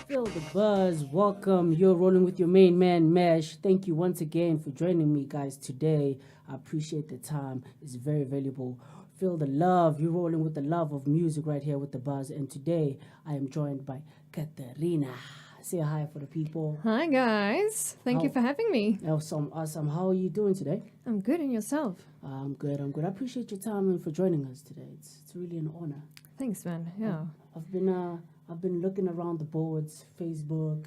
Feel the buzz. Welcome. You're rolling with your main man, Mesh. Thank you once again for joining me, guys, today. I appreciate the time. It's very valuable. Feel the love. You're rolling with the love of music right here with the buzz. And today I am joined by CATHARINA. Say hi for the people. Hi guys, thank you for having me. Awesome, awesome. How are you doing today? I'm good, and yourself? I'm good. I appreciate your time and for joining us today. It's really an honor. Thanks, man. Yeah. I've been looking around the boards, Facebook,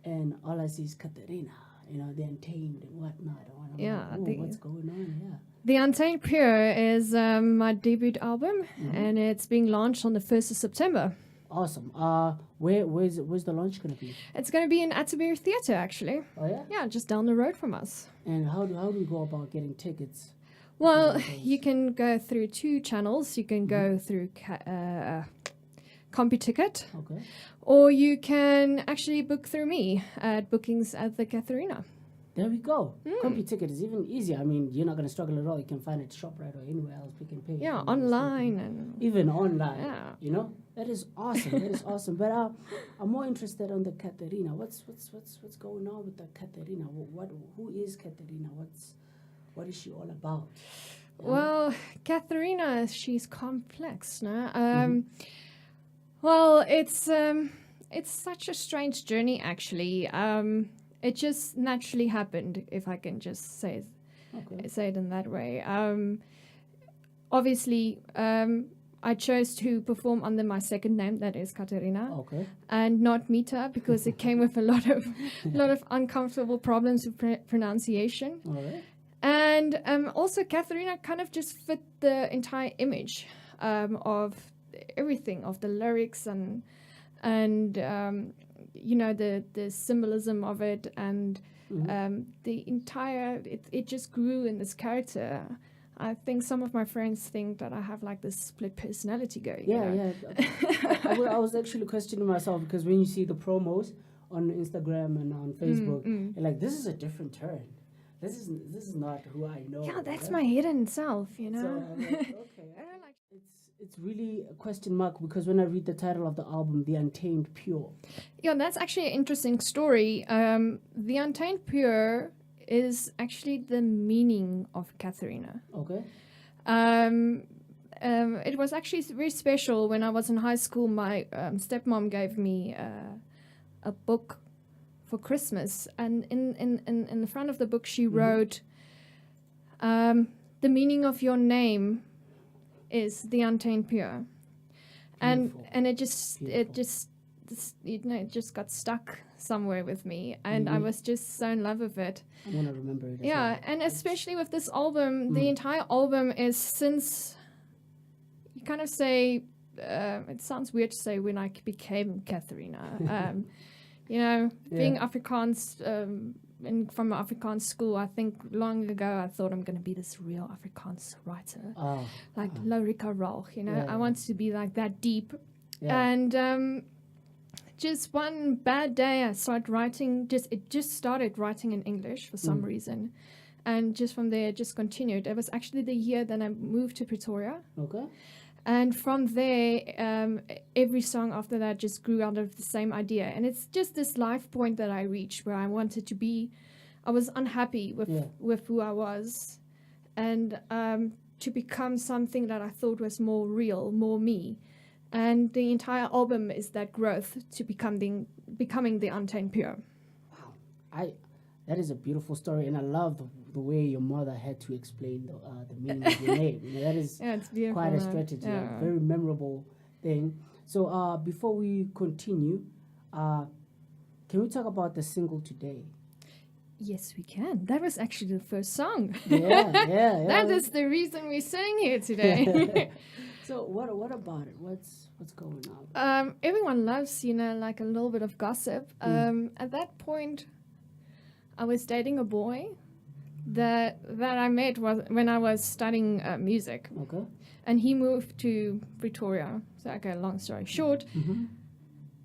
and all I see is CATHARINA. You know, the Untamed and whatnot. Yeah, like, what's going on? Yeah. The Untamed Pure is my debut album, and it's being launched on the 1st of September. Awesome. Where's the launch gonna be? It's going to be in Atterbury Theatre, actually. Oh yeah. Yeah, just down the road from us. And how do we go about getting tickets? Well, you can go through two channels. You can go through CompuTicket, Okay. or you can actually book through me at bookings at the CATHARINA. There we go. CompuTicket is even easier. I mean, you're not gonna struggle at all. You can find it at ShopRite or anywhere else. Pick and pay. Yeah, online and Even online. Yeah. You know, that is awesome. That is awesome. But I'm more interested on the CATHARINA. What's going on with the CATHARINA? Who is CATHARINA? What is she all about? Well, CATHARINA, she's complex, no? Well, it's such a strange journey, actually. It just naturally happened, if I can just say it in that way. Obviously, I chose to perform under my second name, that is CATHARINA, and not Mita, because it came with a lot of uncomfortable problems with pronunciation. All right. And also, CATHARINA kind of just fit the entire image of everything, of the lyrics and you know, the symbolism of it, and the entire it just grew in this character. I think some of my friends think that I have like this split personality going. Yeah. I was actually questioning myself, because when you see the promos on Instagram and on Facebook, you're like, this is a different turn. This is not who I know. Yeah, that's my hidden self, you know. So I'm like, okay. I don't like it's really a question mark, because when I read the title of the album, The Untamed Pure. Yeah, that's actually an interesting story. The Untamed Pure is actually the meaning of CATHARINA. Okay. It was actually very special. When I was in high school, my stepmom gave me a book for Christmas, and in the front of the book she wrote, the meaning of your name is the Untamed Pure. Beautiful. And it just got stuck somewhere with me, and I was just so in love with it. I want to remember it. Yeah, and especially with this album, the entire album is, since you kind of say, it sounds weird to say when I became CATHARINA. You know, being Afrikaans, from an Afrikaans school, I think long ago I thought I'm going to be this real Afrikaans writer, like Lorika Rauch, you know. I wanted to be like that deep. And just one bad day I started writing, it started writing in English for some reason. And just from there, it just continued. It was actually the year that I moved to Pretoria. Okay. And from there, every song after that just grew out of the same idea. And it's just this life point that I reached where I wanted to be. I was unhappy with who I was. And to become something that I thought was more real, more me. And the entire album is that growth to becoming the Untamed Pure. Wow. That is a beautiful story, and I love the way your mother had to explain the meaning of your name. You know, that is it's beautiful, quite a strategy, a very memorable thing. So before we continue, can we talk about the single today? Yes, we can. That was actually the first song. Yeah. That is the reason we're sitting here today. So what about it? What's going on? Everyone loves, like a little bit of gossip. At that point, I was dating a boy that I met when I was studying music. Okay. And he moved to Pretoria. So, okay, long story short,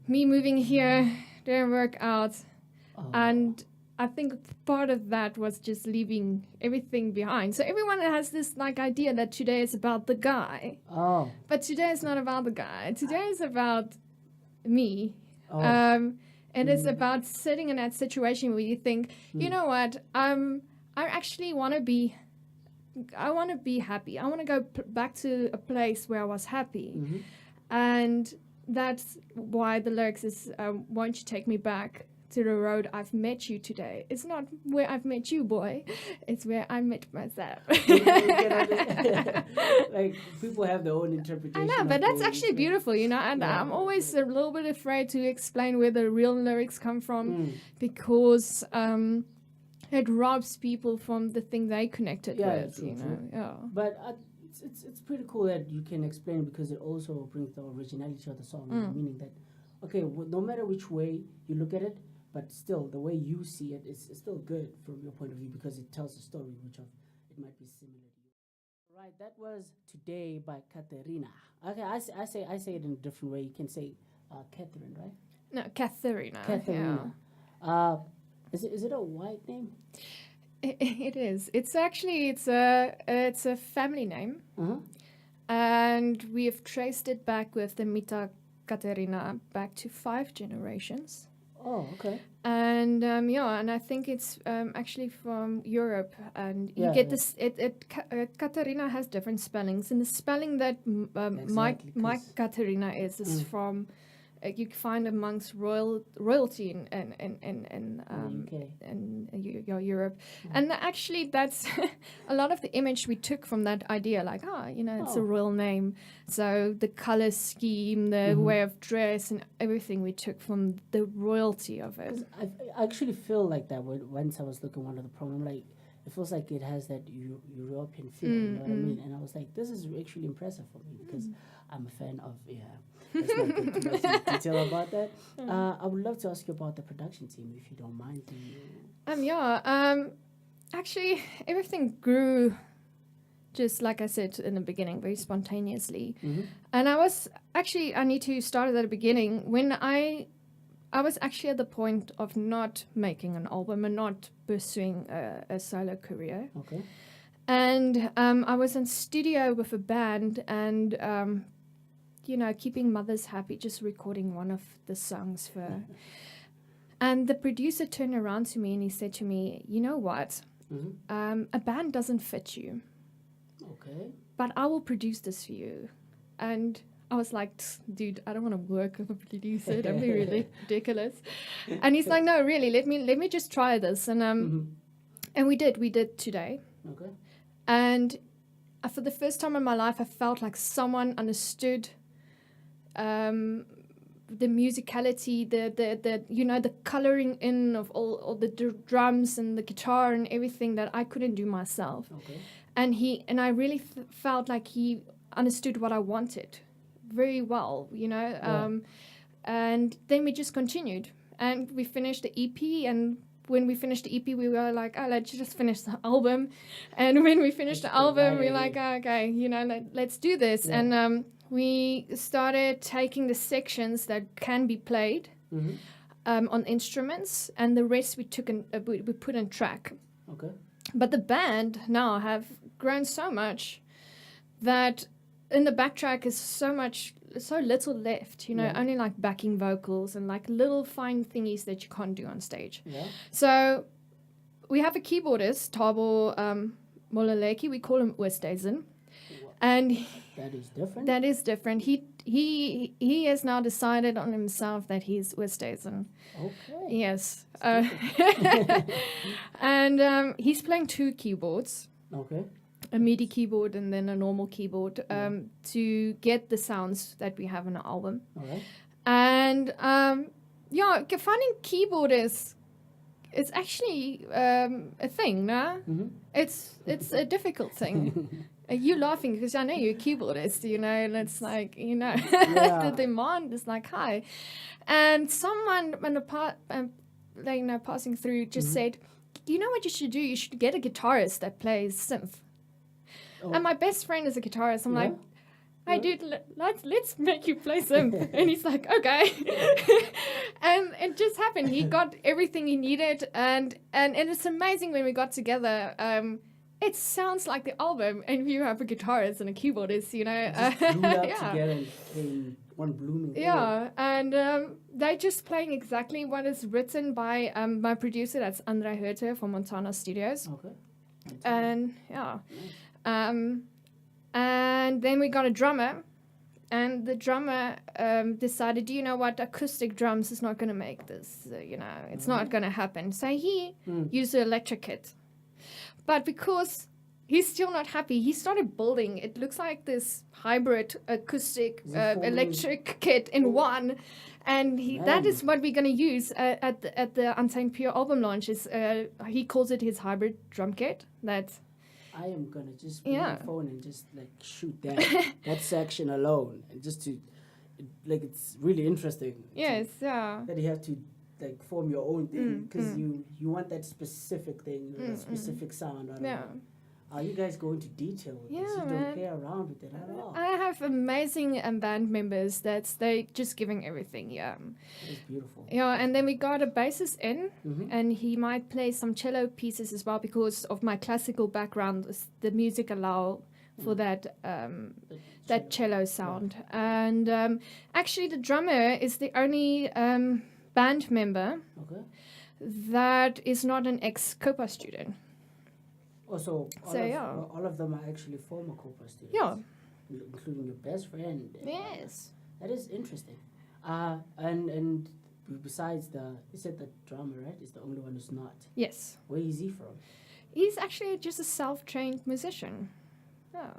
me moving here didn't work out. And I think part of that was just leaving everything behind. So everyone has this like idea that today is about the guy, Oh. but today is not about the guy. Today is about me. Oh. And it's about sitting in that situation where you think, you know what, I actually want to be. I want to be happy. I want to go back to a place where I was happy, and that's why the lyrics is, "Won't you take me back to the road I've met you today?" It's not where I've met you, boy. It's where I met myself. Like, people have their own interpretation. I know, but that's actually beautiful, you know. And I'm always a little bit afraid to explain where the real lyrics come from, because it robs people from the thing they connected with, true, you know. Yeah. But it's pretty cool that you can explain, because it also brings the originality of the song, meaning that, okay, no matter which way you look at it, but still the way you see it is still good from your point of view, because it tells a story which it might be similar to you. Right, that was Today by CATHARINA. Okay, I say it in a different way. You can say Catherine, right? No, CATHARINA. CATHARINA. Is it a white name? It is. It's actually it's a family name, and we have traced it back with the Mita Katerina back to 5 generations. Oh, okay. And and I think it's actually from Europe, and you get this. Katerina has different spellings, and the spelling that my Katerina is from. You find amongst royalty in Europe, and actually that's a lot of the image we took from that idea. Like, it's a royal name, so the color scheme, the way of dress, and everything we took from the royalty of it. I actually feel like that once I was looking one of the program, like it feels like it has that European feel. You know what I mean? And I was like, this is actually impressive for me, because I'm a fan of Let's not get too much detail about that. I would love to ask you about the production team, if you don't mind. Actually, everything grew, just like I said in the beginning, very spontaneously. And I need to start at the beginning, when I was actually at the point of not making an album and not pursuing a solo career. Okay. And I was in studio with a band, and keeping mothers happy, just recording one of the songs for her. And the producer turned around to me and he said to me, you know what? A band doesn't fit you. Okay. But I will produce this for you. And I was like, dude, I don't want to work with a producer. That'd be really ridiculous. And he's like, no, really, let me just try this. And and we did Today. Okay. And for the first time in my life, I felt like someone understood the musicality, the coloring in of all the drums and the guitar and everything that I couldn't do myself. Okay. And I really felt like he understood what I wanted very well, and then we just continued, and we finished the EP. And when we finished the EP, we were like, let's just finish the album. And when we finished the album, we were like, okay, let's do this. Yeah. And we started taking the sections that can be played on instruments, and the rest we took we put in track. Okay. But the band now have grown so much that in the backtrack is so little left, only like backing vocals and like little fine thingies that you can't do on stage. Yeah. So we have a keyboardist, Thabo Molaleki, we call him Oosthuizen. And that is different. That is different. He has now decided on himself that he's Oosthuizen. Okay. Yes. And he's playing 2 keyboards. Okay. A MIDI keyboard and then a normal keyboard to get the sounds that we have in the album. All right. And finding keyboardists is actually a thing, no? It's a difficult thing. You laughing because I know you're a keyboardist, and it's like, the demand is like high. And someone passing through just said, you know what you should do? You should get a guitarist that plays synth. Oh. And my best friend is a guitarist. I'm like, hey dude, let's make you play synth. And he's like, okay. And it just happened. He got everything he needed, and it's amazing when we got together. It sounds like the album, and you have a guitarist and a keyboardist, you know. Just glued up together and became one blooming thing. Yeah, and they're just playing exactly what is written by my producer. That's Andre Herter from Montana Studios. Okay. And yeah. Nice. And then we got a drummer, and the drummer decided, you know what, acoustic drums is not going to make this, you know, it's not going to happen. So he used the electric kit. But because he's still not happy, he started building, it looks like this hybrid acoustic electric kit in one. And that is what we're going to use at the Untamed Pure album launch. He calls it his hybrid drum kit. I am gonna just bring my phone and just like shoot that section alone, and just to like, it's really interesting. Yes, yeah. That you have to like form your own thing because you want that specific thing, that specific sound. You guys go into detail with this. You don't play around with it at all. I have amazing band members they just giving everything. Yeah, it's beautiful. Yeah, and then we got a bassist in, and he might play some cello pieces as well because of my classical background. The music allow for that cello sound. And actually, the drummer is the only band member that is not an ex-COPA student. So all of them are actually former COPA students. Yeah. Including your best friend. Yes. That is interesting. And besides you said the drummer, right, is the only one who's not. Yes. Where is he from? He's actually just a self-trained musician. Yeah.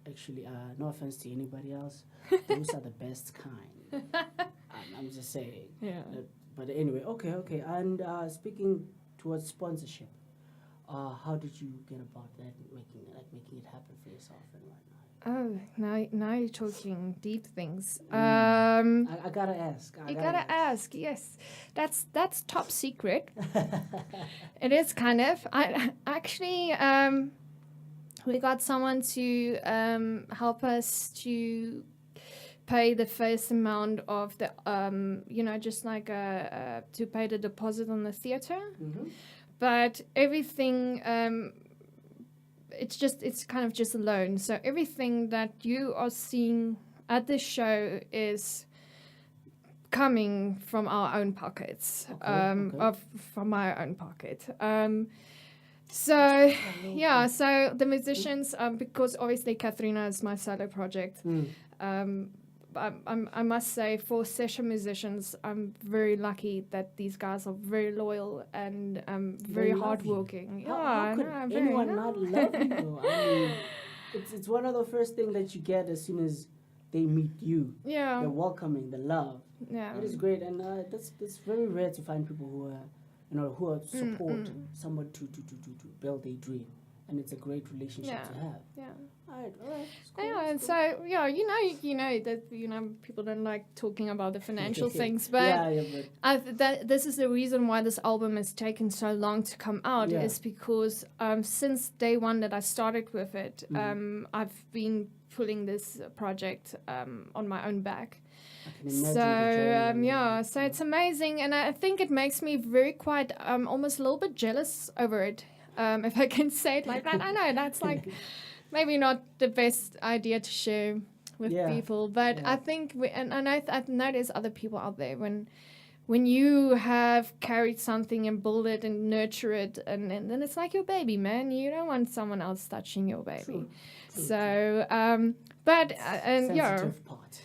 Actually, no offense to anybody else, those are the best kind. I'm just saying. Yeah. But anyway, okay. And speaking towards sponsorship, how did you get about that, making it happen for yourself and whatnot? Oh, now you're talking deep things. I gotta ask. You gotta ask. Yes, that's top secret. It is kind of. I actually we got someone to help us to pay the first amount of the just like to pay the deposit on the theater. But everything, it's kind of just a loan. So everything that you are seeing at this show is coming from our own pockets, from my own pocket. So the musicians, because obviously CATHARINA is my solo project. I must say, for session musicians, I'm very lucky that these guys are very loyal and very hardworking. How could anyone not love you, though? I mean, it's one of the first things that you get as soon as they meet you. Yeah. The welcoming, the love. Yeah. That is great, and that's very rare to find people who are support someone to build a dream. And it's a great relationship to have. Yeah. All right. Cool, and so you know that people don't like talking about the financial things, but this is the reason why this album has taken so long to come out. Is because since day one that I started with it, I've been pulling this project on my own back. So it's amazing, and I think it makes me very quite almost a little bit jealous over it. If I can say it like that. I know that's like maybe not the best idea to share with people, but I think I've noticed other people out there when you have carried something and build it and nurture it, and then it's like your baby, man. You don't want someone else touching your baby. True. So, but sensitive part.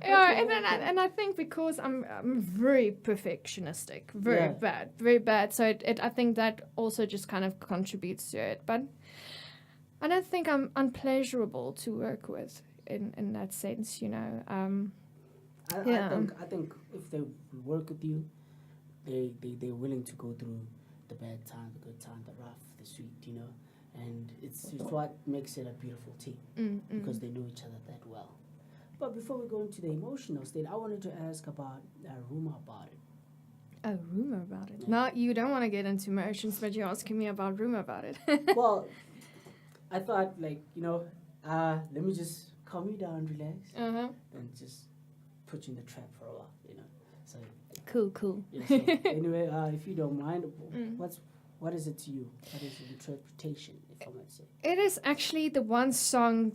And I think because I'm very perfectionistic, very bad. So I think that also just kind of contributes to it. But I don't think I'm unpleasurable to work with in that sense, you know. I think if they work with you, they're willing to go through the bad time, the good time, the rough, the sweet, you know. And it's what makes it a beautiful team because they know each other that well. But before we go into the emotional state, I wanted to ask about a rumor about it. A rumor about it? Yeah. No, you don't want to get into emotions, but you're asking me about rumor about it. Well, I thought like, let me just calm you down, relax, Uh-huh. and just put you in the trap for a while, So, Cool. yeah, so anyway, if you don't mind, Mm. what is it to you? What is your interpretation, if I might say? It is actually the one song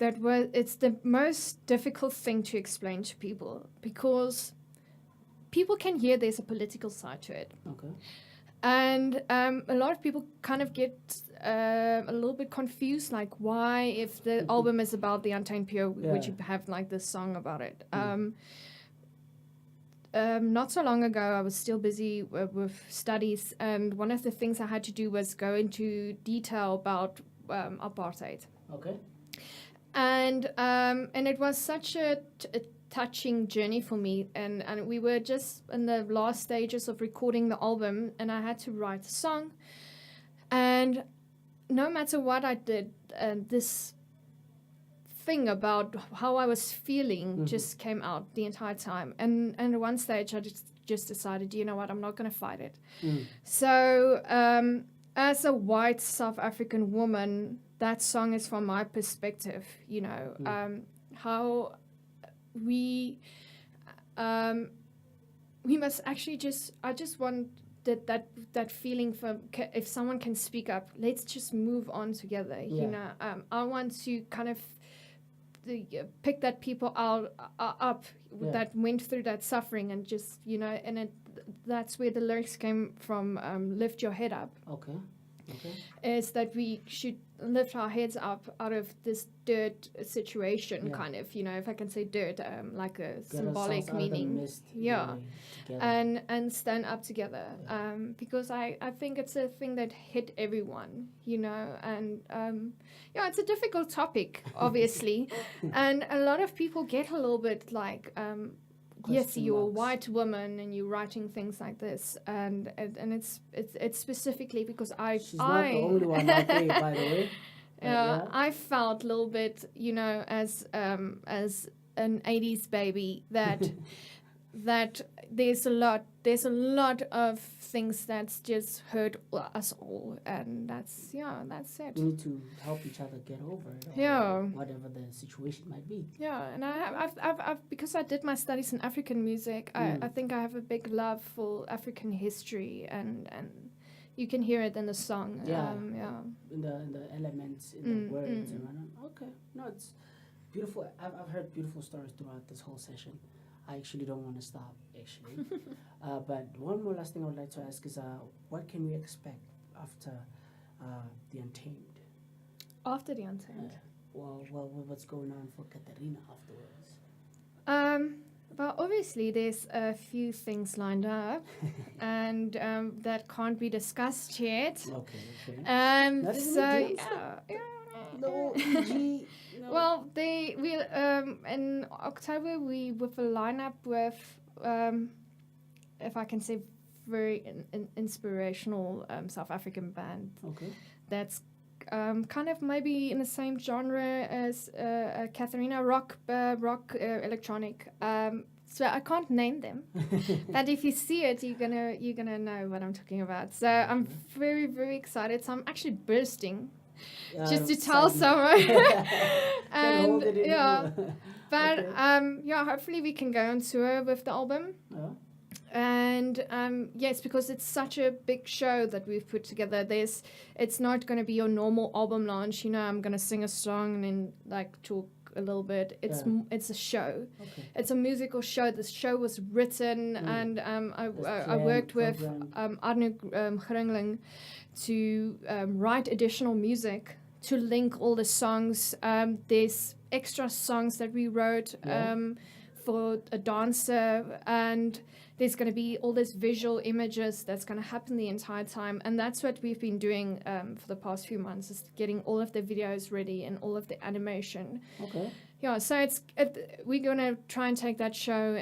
it's the most difficult thing to explain to people because people can hear there's a political side to it. Okay. And a lot of people kind of get a little bit confused, like why, if the album is about the untamed pure, would you have like this song about it? Not so long ago, I was still busy with studies, and one of the things I had to do was go into detail about apartheid. Okay. And it was such a touching journey for me, and we were just in the last stages of recording the album, and I had to write a song, and no matter what I did, this thing about how I was feeling just came out the entire time, and at one stage I just decided, you know what, I'm not going to fight it. So as a white South African woman, that song is from my perspective, how we must actually I just want that feeling from, if someone can speak up, let's just move on together. I want to kind of pick that people up that went through that suffering, and just that's where the lyrics came from. Lift your head up. Okay. Is that we should lift our heads up out of this dirt situation, kind of, if I can say dirt, like a symbolic meaning. And stand up together, because I think it's a thing that hit everyone, and it's a difficult topic, obviously. And a lot of people get a little bit like, yes, you're a white woman and you're writing things like this, and it's specifically because She's not the only one out there, by the way. I felt a little bit, as an 80s baby, that there's a lot of things that's just hurt us all, and that's it. We need to help each other get over it, whatever the situation might be. And I've because I did my studies in African music, I think I have a big love for African history, and you can hear it in the song. In the elements, in the words, and okay. No, it's beautiful. I've heard beautiful stories throughout this whole session. I actually don't want to stop, actually. But one more last thing I would like to ask is, what can we expect after the Untamed? After the Untamed? Well, what's going on for CATHARINA afterwards? Well, obviously, there's a few things lined up, and that can't be discussed yet. Okay. No, EG. No. Well, in October we with a lineup with, if I can say, very inspirational South African band. Okay. That's kind of maybe in the same genre as CATHARINA, rock, electronic. So I can't name them, but if you see it, you're gonna know what I'm talking about. So I'm very, very excited. So I'm actually bursting. Just to tell someone. And but hopefully we can go on tour with the album. And yes, because it's such a big show that we've put together, it's not going to be your normal album launch. I'm going to sing a song and then like talk a little bit. It's a show. It's a musical show. The show was written, and I worked with Arno Gringling to write additional music to link all the songs. There's extra songs that we wrote for a dancer, and there's going to be all these visual images that's going to happen the entire time, and that's what we've been doing for the past few months, is getting all of the videos ready and all of the animation. So we're going to try and take that show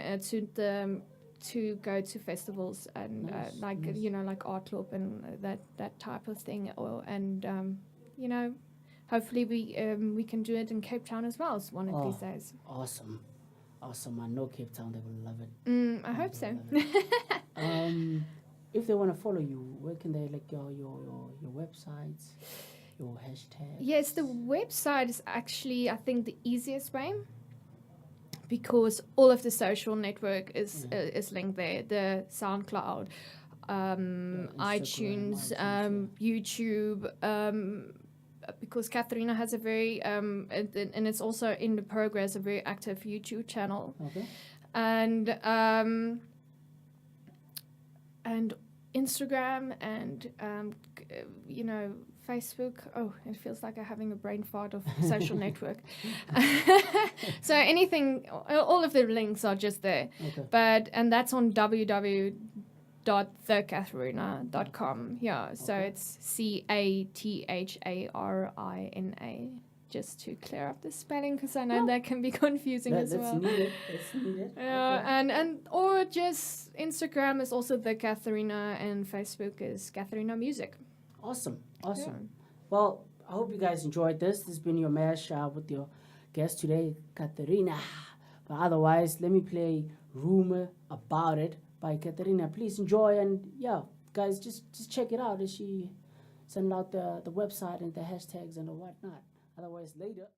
to go to festivals and like Art Club and that type of thing, hopefully we can do it in Cape Town as well one of these days. Awesome. I know Cape Town, they will love it. I hope so. If they want to follow you, where can they, like, your websites? your hashtag? Yes, the website is actually, I think, the easiest way because all of the social network is linked there. The SoundCloud, Instagram, iTunes, YouTube. Because Katharina has a very and it's also in the progress a very active YouTube channel. Okay. And Instagram and Facebook. Oh, it feels like I'm having a brain fart of social network. So anything, all of the links are just there. Okay. And that's on www.thecatharina.com. Yeah, so Okay. it's CATHARINA. Just to clear up the spelling, because I know that can be confusing as well. That's needed. Yeah, and or just Instagram is also the Katharina, and Facebook is Katharina Music. Awesome. Yeah. Well, I hope you guys enjoyed this. This has been your mash with your guest today, Katharina. But otherwise, let me play "Rumor About It" by Katharina. Please enjoy, and yeah, guys, just check it out as she send out the website and the hashtags and the whatnot. Otherwise, later.